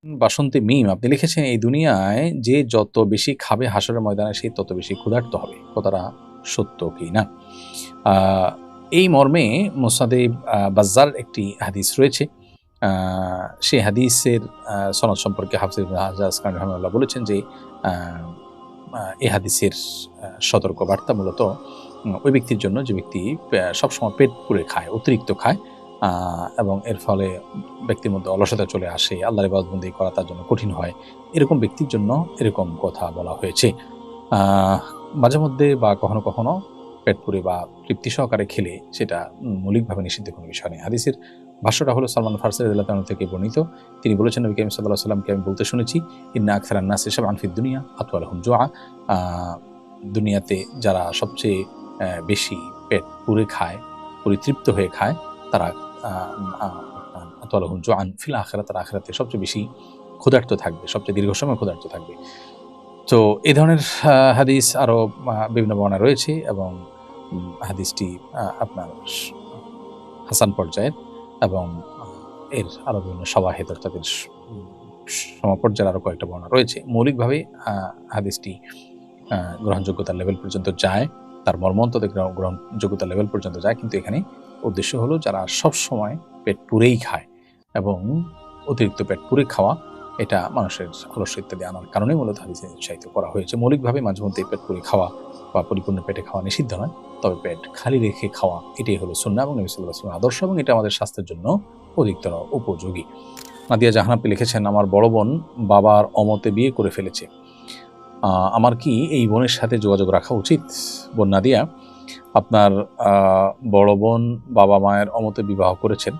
বাসন্তী মিম আপনি লিখেছেন, এই দুনিয়ায় যে যত বেশি খাবে হাসরের ময়দানে সে তত বেশি ক্ষুধার্ত হবে। কথাটা সত্য কি না? এই মর্মে মুসনাদে বাজ্জার একটি হাদিস রয়েছে। সেই হাদিসের সনদ সম্পর্কে হাফিজ ইবনে হাজার আসকালানি রাহিমাহুল্লাহ বলেছেন যে আ আ এই হাদিসের সতর্কবার্তা মূলত ওই ব্যক্তির জন্য যে ব্যক্তি সবসময় পেট পুরে খায়, অতিরিক্ত খায়, আ এবং এর ফলে ব্যক্তির মধ্যে অলসতা চলে আসে, আল্লাহর ইবাদতবন্দেগী করা তার জন্য কঠিন হয়। এরকম ব্যক্তির জন্য এরকম কথা বলা হয়েছে। আ মাঝে মধ্যে বা কখনো, কখনো পেট পুরে বা তৃপ্তি সহকারে খেলে সেটা মৌলিকভাবে নিষিদ্ধ কোনো বিষয় নেই। হাদিসের ভাষ্যটা হলো সালমান ফারসি রাদিয়াল্লাহু তাআলা থেকে বর্ণিত। তিনি বলেছেন, নবী করিম সাল্লাল্লাহু আলাইহি ওয়াসাল্লামকে আমি বলতে শুনেছি, ইন্না আকসারান নাসি শাবআন ফিদ দুনিয়া আতওয়ালুহুম জুআ। আ দুনিয়াতে যারা সবচেয়ে বেশি পেট পুরে খায়, পরিতৃপ্ত হয়ে খায়, তারা আ আ আতওয়ালুহুম জুআন ফিল আখিরাত, তারা আখিরাতে সবচেয়ে বেশি ক্ষুধার্ত থাকবে, সবচেয়ে দীর্ঘ সময় ক্ষুধার্ত থাকবে। তো এই ধরনের হাদিস আরো বিভিন্ন বর্ণনা রয়েছে এবং হাদিসটি আপনার হাসান পর্যায়ের এবং এর আরো বিভিন্ন শাওয়াহিদ অর্থাৎ এর সমপর্যায়ের আরো কয়েকটা বর্ণনা রয়েছে। মৌলিকভাবে হাদিসটি গ্রহণযোগ্যতার লেভেল পর্যন্ত যায়, তার মর্ম অন্তত গ্রহণযোগ্যতার লেভেল পর্যন্ত যায়। কিন্তু এখানে উদ্দেশ্য হলো যারা সবসময় পেট পুরেই খায় এবং অতিরিক্ত পেট পুরে খাওয়া, এটা মানুষের আলস্য ইত্যাদি আনার কারণে মূলত হাদিসে উৎসাহিত করা হয়েছে। মৌলিকভাবে মাঝে মধ্যে পেট পুরে খাওয়া বা পরিপূর্ণ পেটে খাওয়া নিষিদ্ধ নয়, তবে পেট খালি রেখে খাওয়া এটাই হলো সুন্নাহ এবং নবী সাল্লাল্লাহু আলাইহি ওয়াসাল্লামের আদর্শ, এবং এটা আমাদের স্বাস্থ্যের জন্য অধিকতর উপযোগী। নাদিয়া জাহান আপনি লিখেছেন, আমার বড় বোন বাবার অমতে বিয়ে করে ফেলেছে। আমার কি এই বোনের সাথে যোগাযোগ রাখা উচিত? বোন নাদিয়া, আপনার বড় বোন বাবা মায়ের অমতে বিবাহ করেছেন।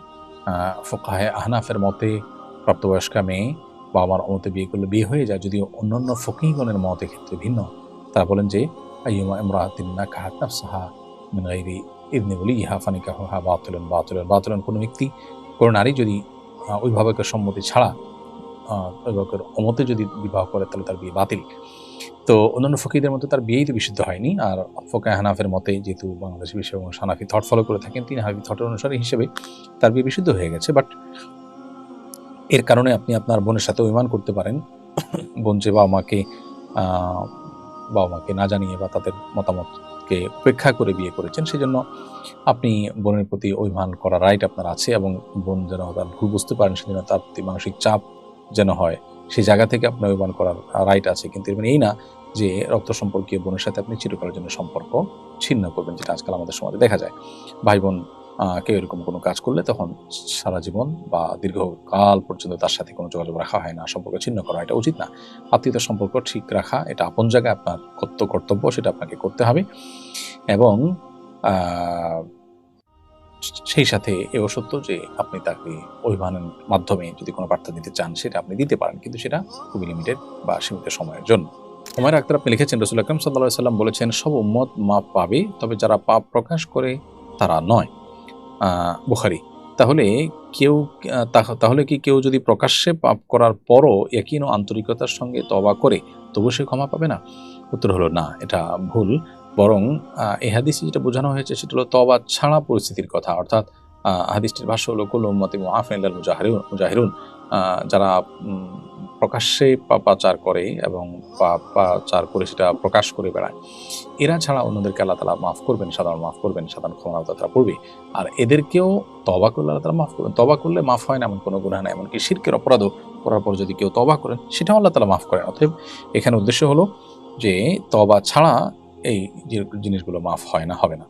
ফুকাহে আহনাফের মতে প্রাপ্তবয়স্কা মেয়ে বাবা মার অমতে বিয়ে করলে বিয়ে হয়ে যায়, যদিও অন্যান্য ফকিহগণের মতের ক্ষেত্রে ভিন্ন। তারা বলেন যে আইয়ুমা ইমরাআতিন নাকাহাত নাফসাহা মিন গায়রি ইযনি ওয়ালিয়্যিহা ফানিকাহুহা বাতিলুন। কোনো ব্যক্তি, কোনো নারী যদি অভিভাবকের সম্মতি ছাড়া অভিভাবকের অমতে যদি বিবাহ করে তাহলে তার বিয়ে বাতিল। তো অন্যান্য ফকিহদের মতে তার বিয়েই তো বিশুদ্ধ হয়নি। আর ফোকায়ে হানাফের মতে, যেহেতু বাংলাদেশি বিষয় এবং হানাফি থট ফলো করে থাকেন, তিনি হানাফি থটের অনুসারী হিসেবে তার বিয়ে বিশুদ্ধ হয়ে গেছে। বাট এর কারণে আপনি আপনার বোনের সাথে অভিমান করতে পারেন। বোন যে বাবা মাকে না জানিয়ে বা তাদের মতামতকে উপেক্ষা করে বিয়ে করেছেন, সেজন্য আপনি বোনের প্রতি অভিমান করার রাইট আপনার আছে, এবং বোন যেন তার ভুল বুঝতে পারেন, সেজন্য তার প্রতি মানসিক চাপ যেন হয়, সেই জায়গা থেকে আপনার অভিমান করার রাইট আছে। কিন্তু এর মানে এই না যে রক্ত সম্পর্কীয় বোনের সাথে আপনি চিরকালের জন্য সম্পর্ক ছিন্ন করবেন, যেটা আজকাল আমাদের সমাজে দেখা যায়। ভাই বোন কেউ এরকম কোনো কাজ করলে তখন সারা জীবন বা দীর্ঘকাল পর্যন্ত তার সাথে কোনো যোগাযোগ রাখা হয় না, সম্পর্ক ছিন্ন করা, এটা উচিত না। আত্মীয়তার সম্পর্ক ঠিক রাখা এটা আপন জায়গায় আপনার কর্তব্য, সেটা আপনাকে করতে হবে। এবং সেই সাথে এও সত্য যে আপনি তাকে অভিমানের মাধ্যমে যদি কোনো বার্তা দিতে চান, সেটা আপনি দিতে পারেন, কিন্তু সেটা খুবই লিমিটেড বা সীমিত সময়ের জন্য। হুমায়রা আক্তার আপনি লিখেছেন, রাসূল আকরাম সাল্লাল্লাহু আলাইহি ওয়াসাল্লাম বলেছেন, সব উম্মত মাপ পাবে, তবে যারা পাপ প্রকাশ করে তারা নয়। বুখারী। তাহলে কি কেউ যদি প্রকাশ্যে পাপ করার পরও ইয়াকিন ও আন্তরিকতার সঙ্গে তওবা করে তবু সে ক্ষমা পাবে না? উত্তর হলো না, এটা ভুল। বরং এই হাদিসে যেটা বোঝানো হয়েছে সেটা হলো তওবা ছাড়া পরিস্থিতির কথা। অর্থাৎ হাদিসটির ভাষ্য হলো কুল্লু উম্মতি মুআফিন ইল্লাল মুজাহিরুন। যারা প্রকাশ্যে পাপাচার করে এবং পাপাচার করে সেটা প্রকাশ করে বেড়ায়, এরা ছাড়া অন্যদেরকে আল্লাহ তাআলা মাফ করবেন, সাধারণ ক্ষমার আওতায় তারা পড়বে। আর এদেরকেও তওবা করলে আল্লাহ তাআলা মাফ করবেন। তওবা করলে মাফ হয় না এমন কোনো গুনাহ নাই। এমনকি শিরকের অপরাধও করার পর যদি কেউ তওবা করেন, সেটাও আল্লাহ তাআলা মাফ করেন। অতএব এখানে উদ্দেশ্য হলো যে তওবা ছাড়া এই জিনিসগুলো মাফ হয় না, হবে না।